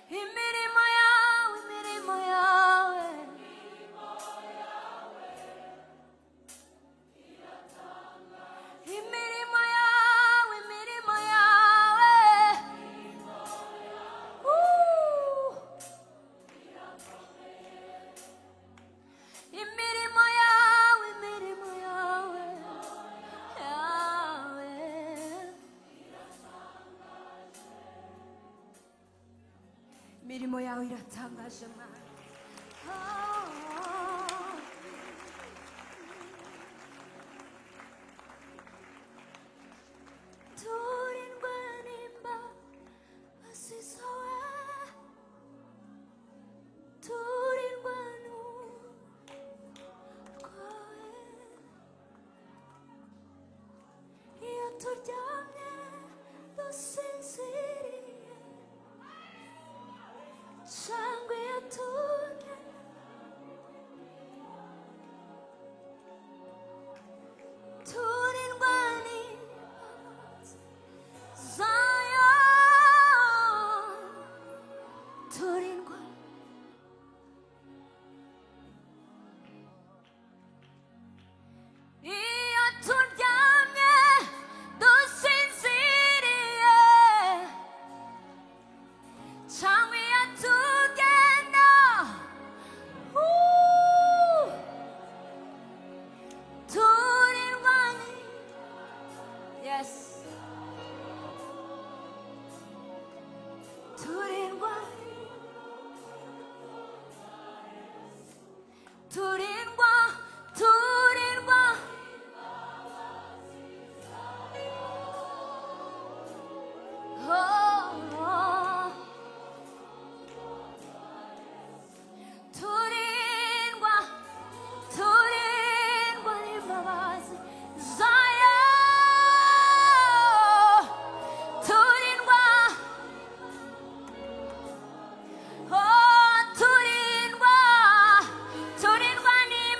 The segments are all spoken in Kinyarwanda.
imirimo yawe, imirimo yawe, imirimo yawe, imirimo yawe, imirimo yawe, imirimo yawe, yawe, imirimo yawe iratangaje Mana. turindwa n'imbabazi zawe, turindwa n'urwawe, iyo turyamye dusinziriye cyangwa iyo tugenda turindwa n'imbabazi zayo, turindwa iyo turyamye dusinziriye cyangwa iyo tugenda turindwa yes turindwa turindwa turindwa turindwa turindwa n'imbabazi zayo, turindwa turindwa turindwa n'imbabazi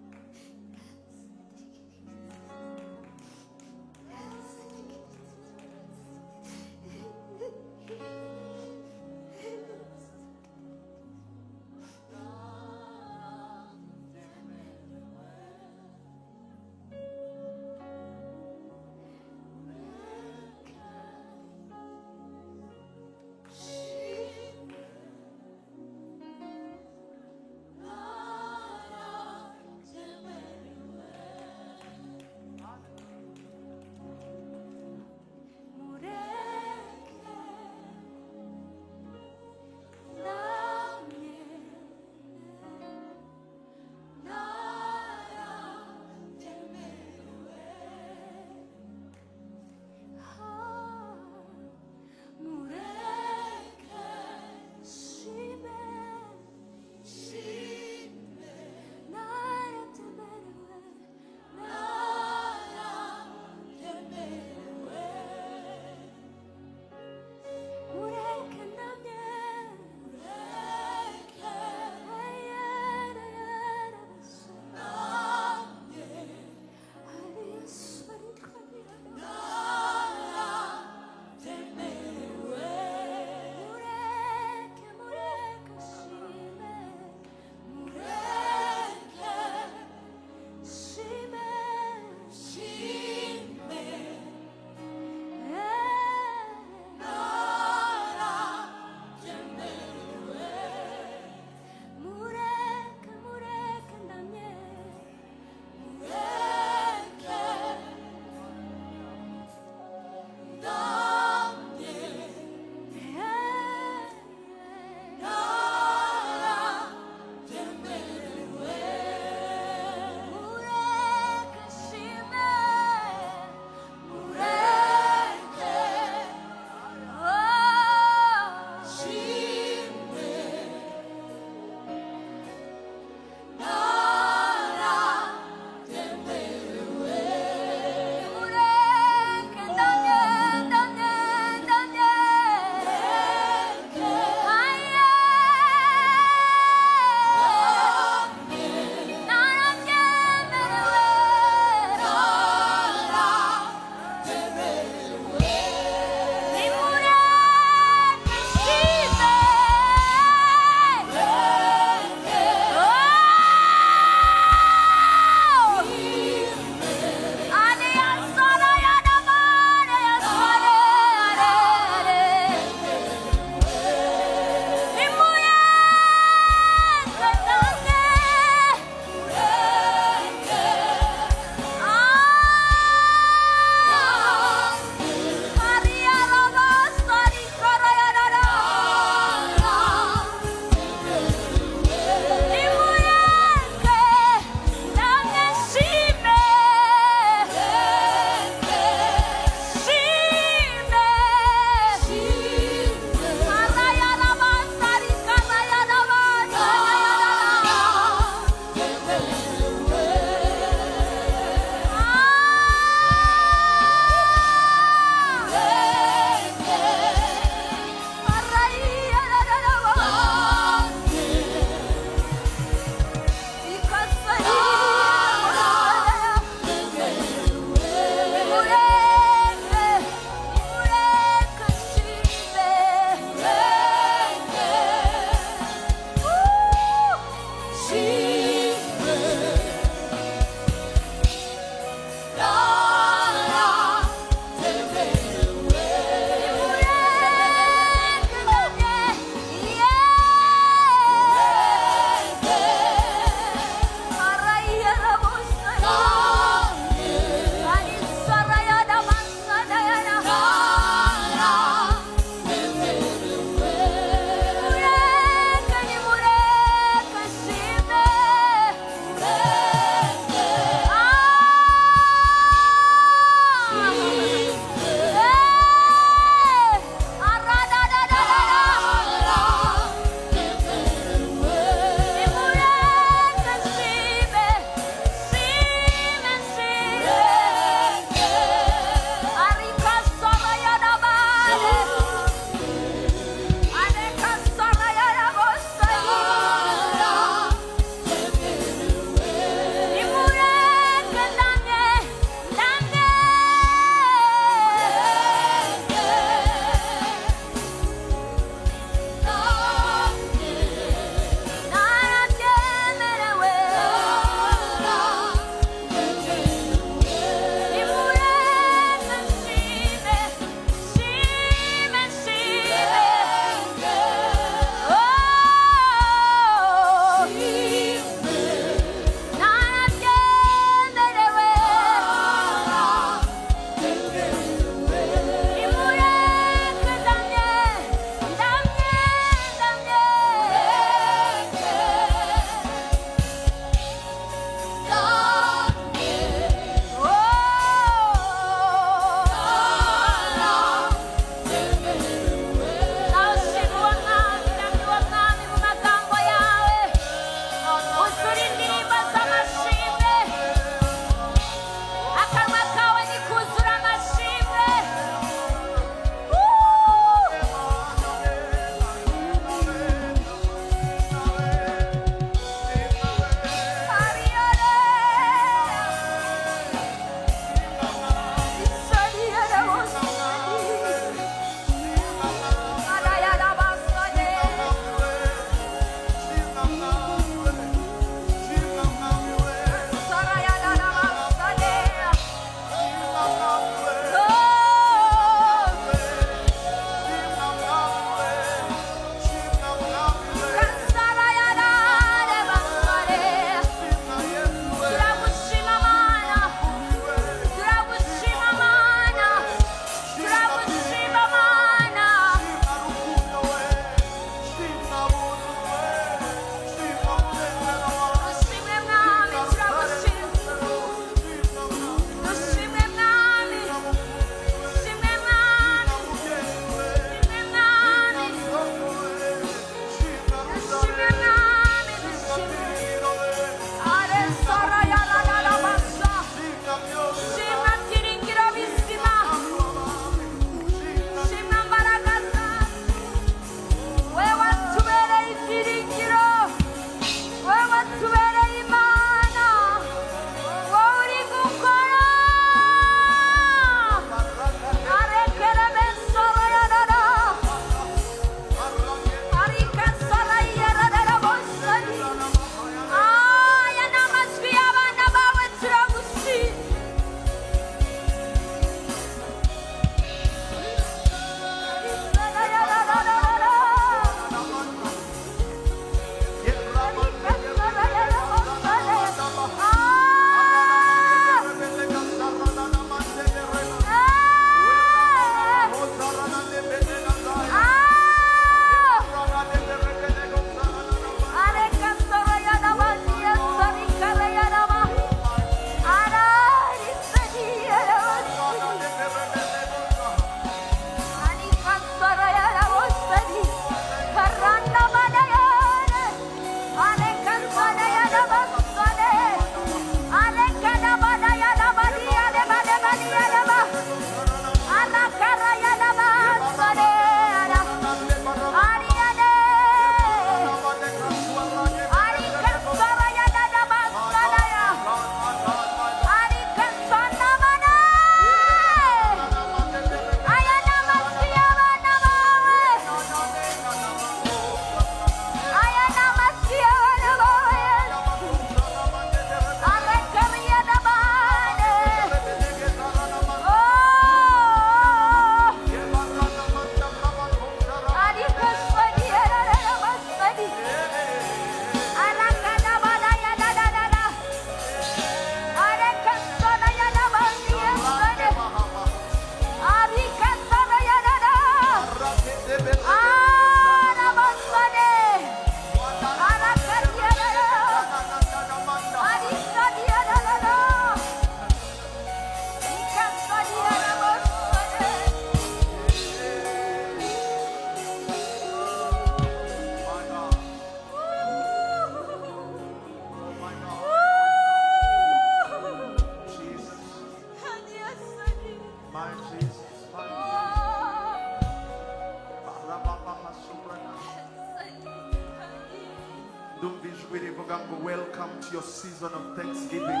ijwi rivuga ngo welcome to your season of thanksgiving.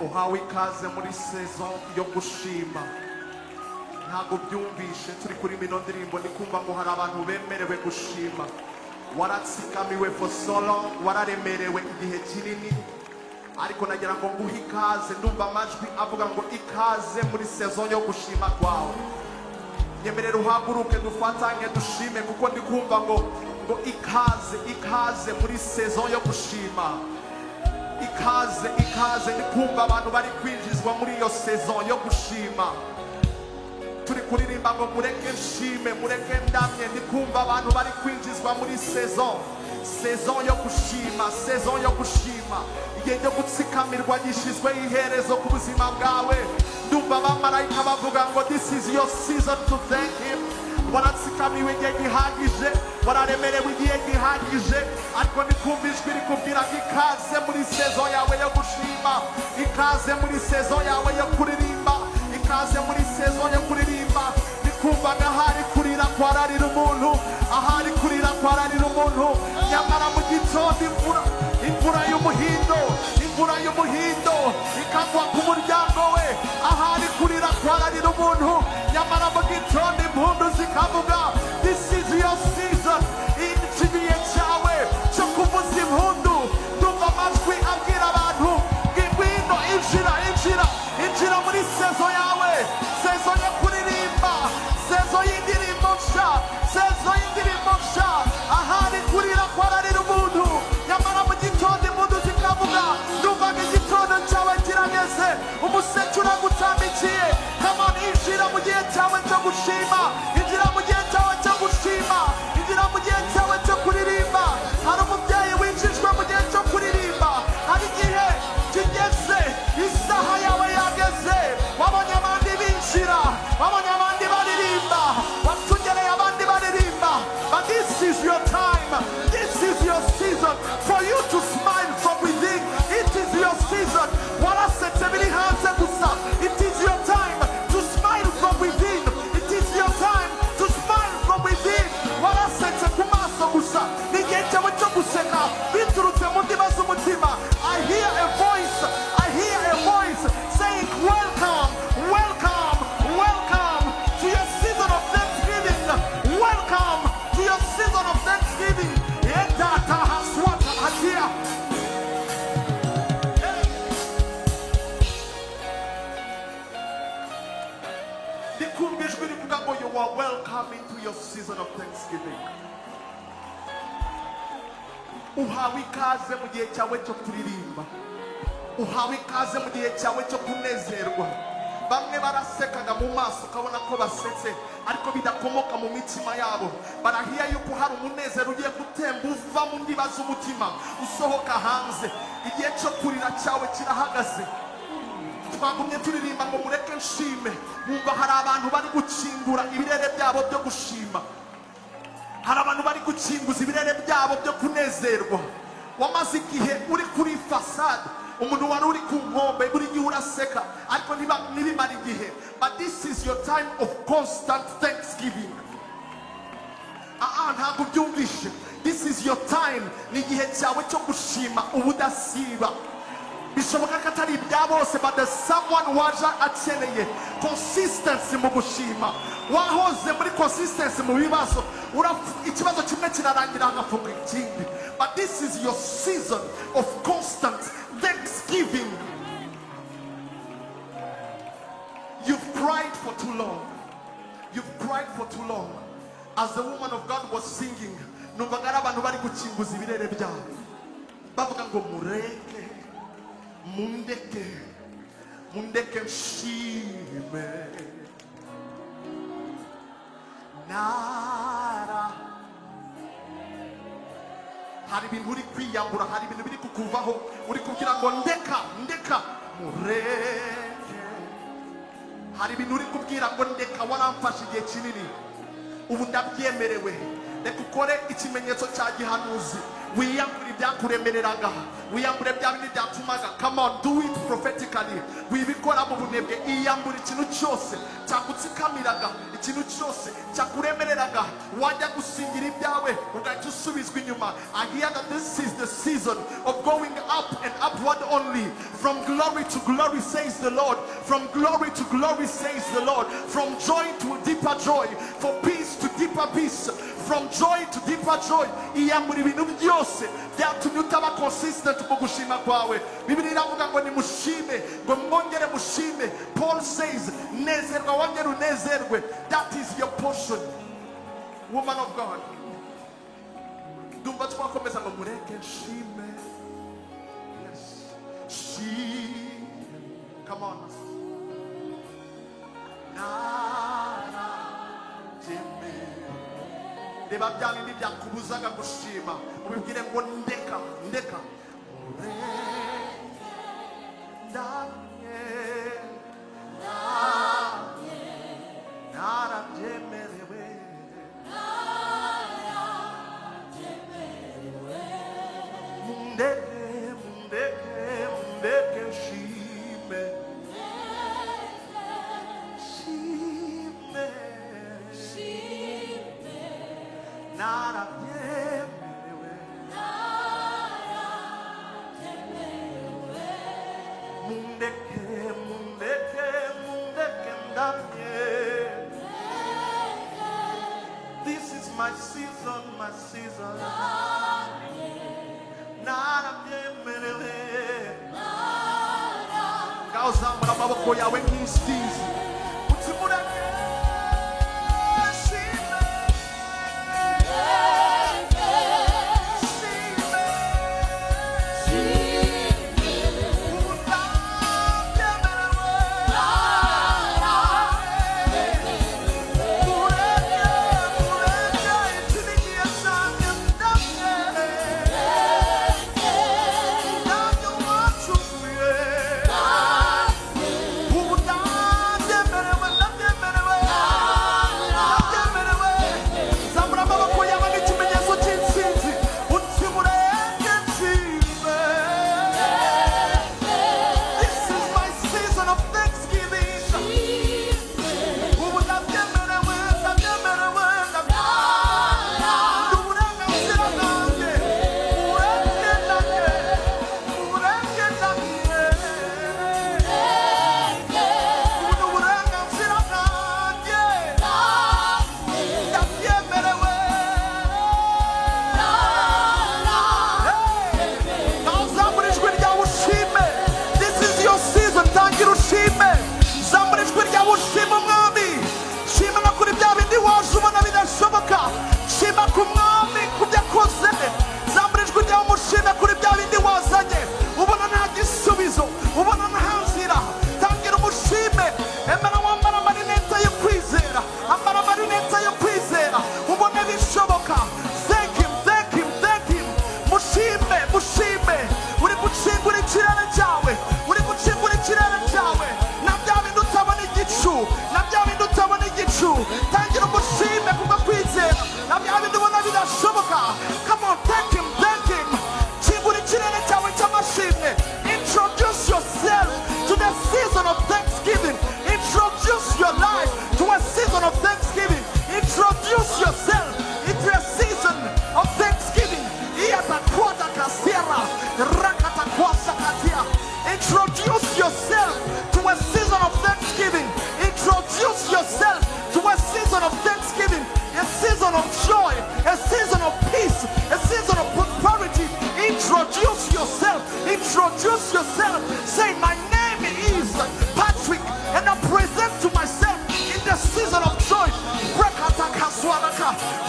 Uhawe ikaze muri season yo gushima. Ntabwo byumvishe turi kuri mino ndirimbo ndi kumva ngo hari abantu bemerewe gushima. Waratsikamiwe for so long, wararemerewe igihe kinini, ariko nagira ngo nguhe ikaze. Ndumva amajwi avuga ngo ikaze muri season yo gushima kwawe. Nyemerera uhaguruke dufatanye dushime, kuko ndi kumva ngo ikaze muri season yo gushima. Ikaze ndi kumva abantu bari kwinjizwa muri iyo season yo gushima. Turi kuririmba ngo mureke nshime, mureke ndamye. Ndi kumva abantu bari kwinjizwa muri season yo gushima. Igihe cyo gutsikamirwa gishyizweho iherezo ku buzima bwawe. Ndumva abamarayika bavuga ngo this is your season to thank him. Waratsikamiwe igihe gihagije, wararemerewe igihe gihagije, ariko ndi kumva ijwi rikubwira ngo ikaze muri season yawe yo gushima. Ikaze muri season yawe yo kuririmba. Ikaze muri season yo kuririmba. Ndi kumva ahari kurira kwararira umuntu, ahari kurira kwararira umuntu, nyamara mu gitondo imvura y'umuhindo ikagwa ku muryango we. Ahari kurira kwararira umuntu, nyamara mu gitondo impundu zikavuga. This is your season. Igihe cyawe cyo kuvuza impundu. Ndumva amajwi abwira abantu ngwino injira muri season yawe, season yo kuririmba, season y'indirimbo nshya, ahari kurira kwararira umuntu, nyamara mu gitondo impundu zikavuga. Ndumva igitondo cyawe kirageze, umuseke uragutambikiye. Come on, injira mu gihe cyawe cyo gushima, injira mu gihe cyawe cyo gushima, injira mu gihe cyawe cyo kuririmba. Hari umubyeyi winjijwe mu gihe cyo kuririmba, hari igihe kigeze, isaha yawe yageze. Wabonye abandi binjira, wabonye abandi baririmba, watugereye abandi baririmba. But this is your time, this is your season for you to smile from within. It is your season. Warasetse biri hanze gusa. It is your time to smile from within. It is your time to smile from within. Warasetse ku maso gusa. Ni igihe cyawe cyo guseka biturutse mu ndiba z'umutima. I hear a voice saying welcome to your season of thanksgiving. Welcome to your season of thanksgiving. Yedata haswata hatia. You are welcome into your season of thanksgiving. Uhawe ikaze mu gihe cyawe cyo kuririmba. Uhawe ikaze mu gihe cyawe cyo kunezerwa. Bamwe barasekaga mu maso ukabona ko basetse, ariko bidakomoka mu mitima yabo. Barahiya yuko hari umunezero ugiye gutemba uva mu ndiba z'umutima usohoka hanze. Igihe cyo kurira cyawe kirahagaze. Twagumye turirimba ngo mureke nshime. Bumva hari abantu bari gukingura ibirere byabo byo gushima. Hari abantu bari gukinguza ibirere byabo byo kunezerwa. Wamaze igihe uri kuri fasade, umuntu wari uri ku nkombe, buri gihe uraseka, ariko ntibimara igihe. But this is your time of constant thanksgiving. Ntabwo byumvishe. This is your time. Ni igihe cyawe cyo gushima ubudasiba. Bishoboka ko atari ibya bose, but there's someone waje akeneye consistency mu gushima. Wahoze muri consistency mu bibazo, ikibazo kimwe kirarangira hagafunga ikindi. But this is your season of constant thanksgiving. You've cried for too long. As the woman of God was singing, numvaga ari abantu bari gukinguza ibirere byabo bavuga ngo mundeke nshime. Nara hari ibintu uri kwiyambura, hari ibintu biri kukuvaho, uri kugira ngo ndeka mureke. Hari ibintu uri kubwira ngo ndeka, waramfashe igihe kinini, ubu ndabyemerewe. reka ukore ikimenyetso cya gihanuzi, wiyambure ibyakuremereraga, wiyambure bya bindi byatumaga. Come on, do it prophetically. Wibikora mu bunebwe, iyambure ikintu cyose cyagutsikamiraga, ikintu cyose cyakuremereraga, wajya gusingira ibyawe ugahita usubizwa inyuma. I hear that this is the season of going up and upward only. From glory to glory, says the Lord. From glory to glory, says the Lord. From joy to deeper joy, for peace to deeper peace, from joy to deeper joy. Iyambura ibintu byose byatumye utaba consistent mu gushima kwawe. Bibiliya iravuga ngo nimushime, ngo mwongere mushime. Paul says, nezerwa wongere unezerwe. That is your portion, woman of God. Ndumva twakomeza ngo mureke nshime. Yes, shime. Come on. Reba bya bindi byakubuzaga gushima, ubibwire ngo ndeka ndeka narabyemerewe mundeke mundeke mundeke shime narabyemerewe mundeke mundeke mundeke ndamye. This is my season, my season. Narabyemerewe. Ngaho zamura amaboko yawe nk'isizi utimureke tangira umushime kubwo kwizera na bya bindi ubona bidashoboka. Come on, thank him, thank him. Kingura ikirere cyawe cy'amashimwe. Introduce yourself to the season of thanksgiving. Introduce your life to a season of thanksgiving. Introduce yourself into a season of thanksgiving. Introduce yourself to a season of thanksgiving. Introduce yourself to a season of thanksgiving, a season of joy, a season of peace, a season of prosperity. Introduce yourself. Introduce yourself. Say, my name is Patrick, and I present to myself in the season of joy.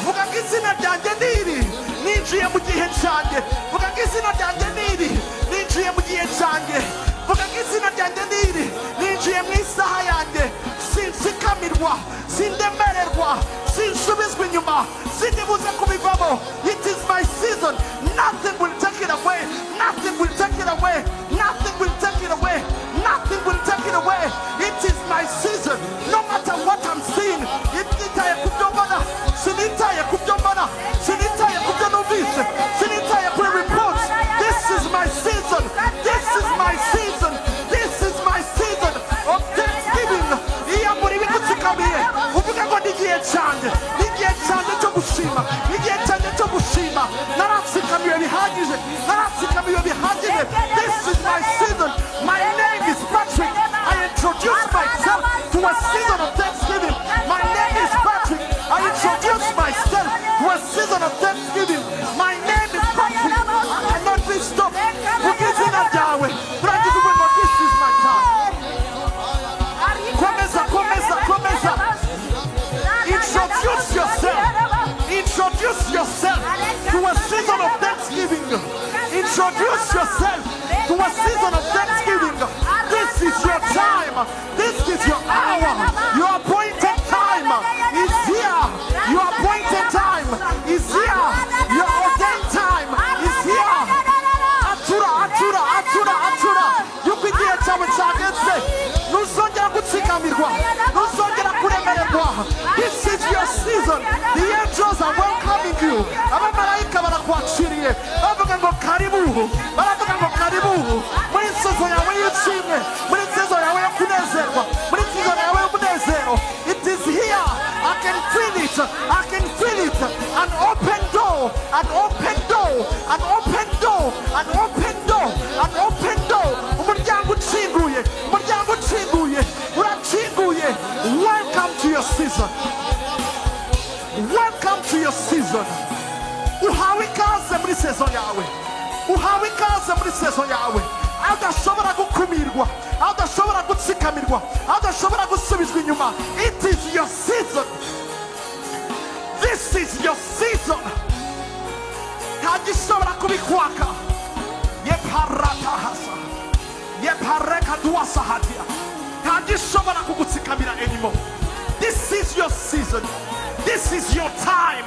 Vuga ngo izina ryanjye niri ninjiye mu gihe cyanjye. Vuga ngo izina ryanjye niri ninjiye mu gihe cyanjye. Vuga ngo izina ryanjye niri ninjiye mu isaha yanjye. Sinsikamirwa, sindemererwa, sinsubizwa inyuma, sindibuze kubivamo. It is my season. Nothing will take it away. Nothing will take it away. Nothing will take it away. Nothing will take it away. It is my season. No matter what I'm seeing, sinitaye kubyo mbona, sinitaye kubyo mbona. time. Naratsikamiwe bihagije. Naratsikamiwe bihagije. This is my season. My name is Patrick. I introduce myself to a season of thanksgiving. My name is Patrick. I introduce myself to a season of thanksgiving. My name is Patrick. I cannot be stopped. Ukizina Yahweh. But I just remember this is my time. Komeza. Introduce yourself. Introduce yourself to a season of thanksgiving. Introduce yourself to a season of thanksgiving. This is your time. This is your hour. Your appointed time is here. Your appointed time is here. Your ordained time is here. Atura. Yukigiye cyawe cyageze. Ntuzongera gutsikamirwa. Ntuzongera kuremererwa. This is your season. The angels are welcoming you. Abamarayika barakwakiriye. Bavuga ngo karibu. Baravuga ngo karibu. Muri sezo yawe y'ishimwe. Muri sezo yawe yo kunezerwa. Muri sezo yawe y'umunezero. It is here. I can feel it. I can feel it. An open door. An open door. An open door. An open door. An open door. Umuryango ukinguye. Umuryango ukinguye. Urakinguye. Welcome to your season. Welcome to your season. Uhawe ikaze muri sezo yawe. Uhawe ikaze muri sezo yawe. Adashobora gukumirwa. Adashobora gutsikamirwa. Adashobora gusubizwa inyuma. It is your season. This is your season. Ntagishobora kubikwaka. Yeparatahasa. Yeparekaduasahatia. Ntagishobora kugutsikamira anymore. This is your season. This is your time.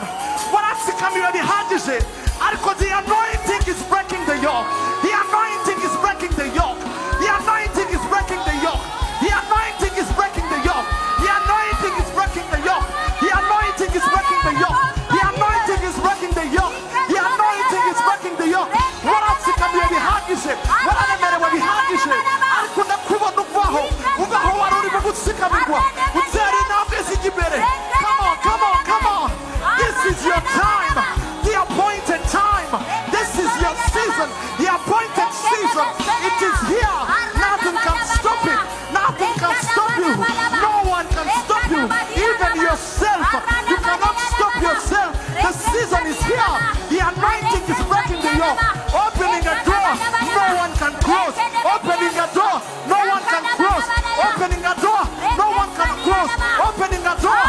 Waratsikamiwe bihagije. Ariko the anointing is breaking the yoke. The anointing is breaking the yoke. The anointing is breaking the yoke. The anointing is breaking the yoke. The anointing is breaking the yoke. The anointing is breaking the yoke. The anointing is breaking the yoke. The anointing is breaking the yoke. Waratsikamiwe bihagije. Wararemerewe bihagije. Ariko ndakubona uvaho. Uvaho wari urimo gutsikamirwa. Utera intambwe zijya imbere. Come on. This is your time. The appointed time. This is your season. The appointed season. It is here. Nothing can stop it. Nothing can stop you. No one can stop you. Even yourself. You cannot stop yourself. The season is here. The anointing is breaking the yoke. Opening a door. No one can close. Opening a door. No one can close. Opening a door. No one can close. Opening a door.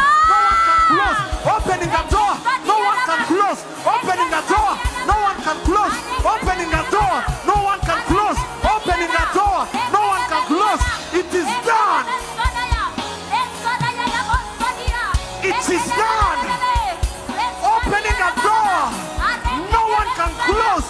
Opening a door, no one can close. Opening a door, no one can close. Opening a door, no one can close. Opening a door, no one can close. It is done. It is done. Opening a door, no one can close.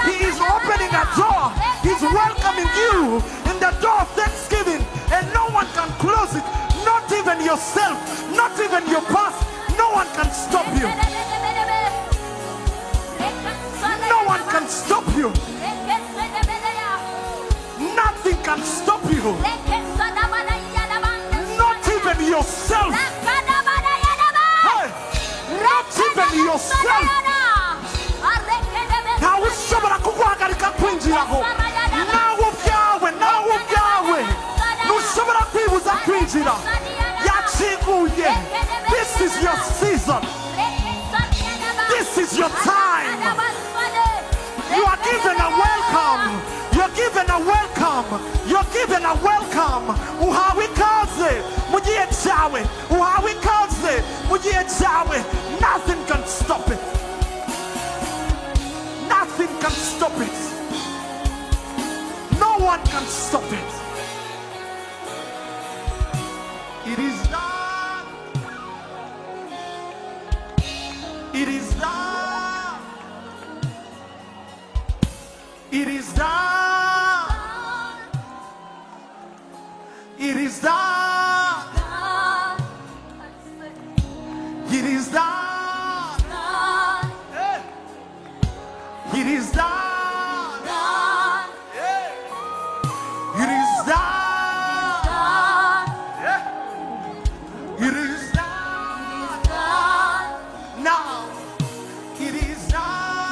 He is opening a door. He's welcoming you in the door of thanksgiving, and no one can close it. Not even yourself, not even your past. No one can stop you. No one can stop you. Nothing can stop you. Not even yourself. Hey, not even yourself. Now ushobora kuguhagarika kwinjiraho. Nawe ubwawe. Ntushobora kwibuza kwinjira. Yakinguye. This is your season. This is your time. You are given a welcome. You're given a welcome. You're given a welcome. Uhawe ikaze mu gihe cyawe. Uhawe ikaze mu gihe cyawe. Nothing can stop it. Nothing can stop it. No one can stop it. It is done. It is done. It is done. It is done. It is done. It is done. It is done. It is done. Now, it is done.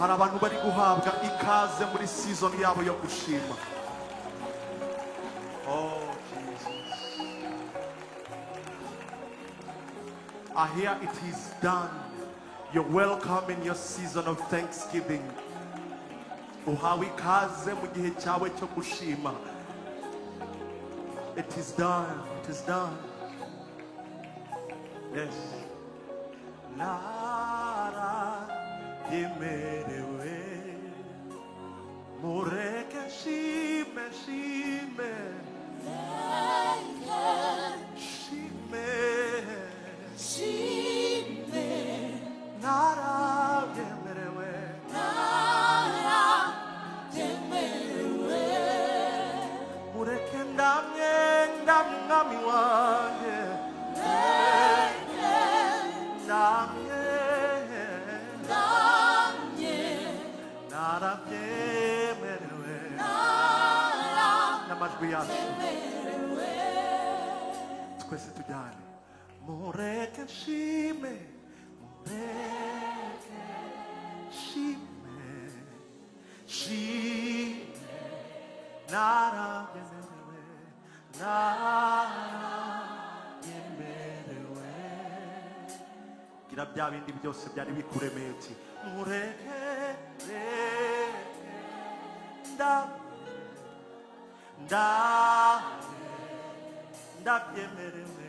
hari abantu bari guhabwa ikaze muri season yabo yo gushima. Oh Jesus, I hear it is done. You're welcome in your season of thanksgiving. Uhawe ikaze mu gihe cyawe cyo gushima. It is done. It is done. Yes. Nara yemerewe mureke shime shime shime nara yemerewe mureke ndamye ndamye mwami wanjye ndamye narabyemerewe n'amajwi yacu twese tujyane mureke nshime mureke nshime shime narabyemerewe narabyemerewe gira bya bindi byose byari bikuremeye uti mureke ndabyemerewe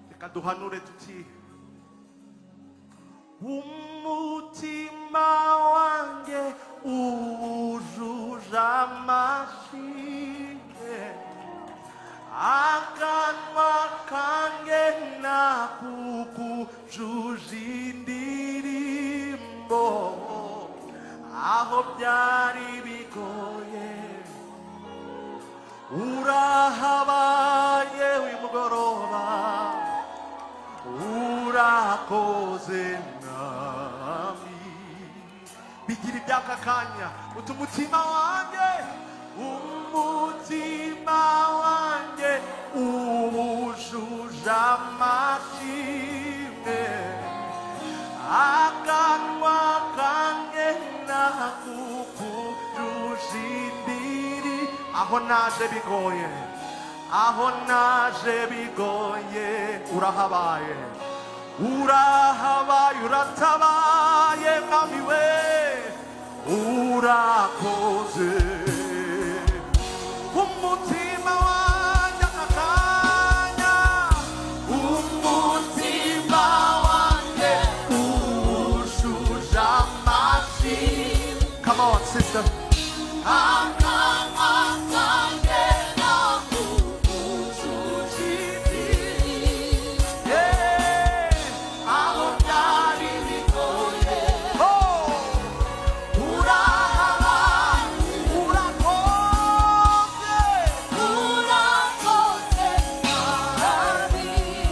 reka duhanure tuti umutima wanjye uwujuje amashimwe akanwa kanjye nakukujuje indirimbo aho byari bigoye urahabaye uyu mugoroba urakoze nami bigira iby'aka kanya uti umutima wanjye umutima wanjye uwujuje amashimwe akanwa kanjye nakukujuje indiri aho naje bigoye aho naje bigoye urahabaye urahabaye uratabaye mwami we urakoze umutima wanjye akanya umutima wanjye uwujuje amashimwe. Come on sister.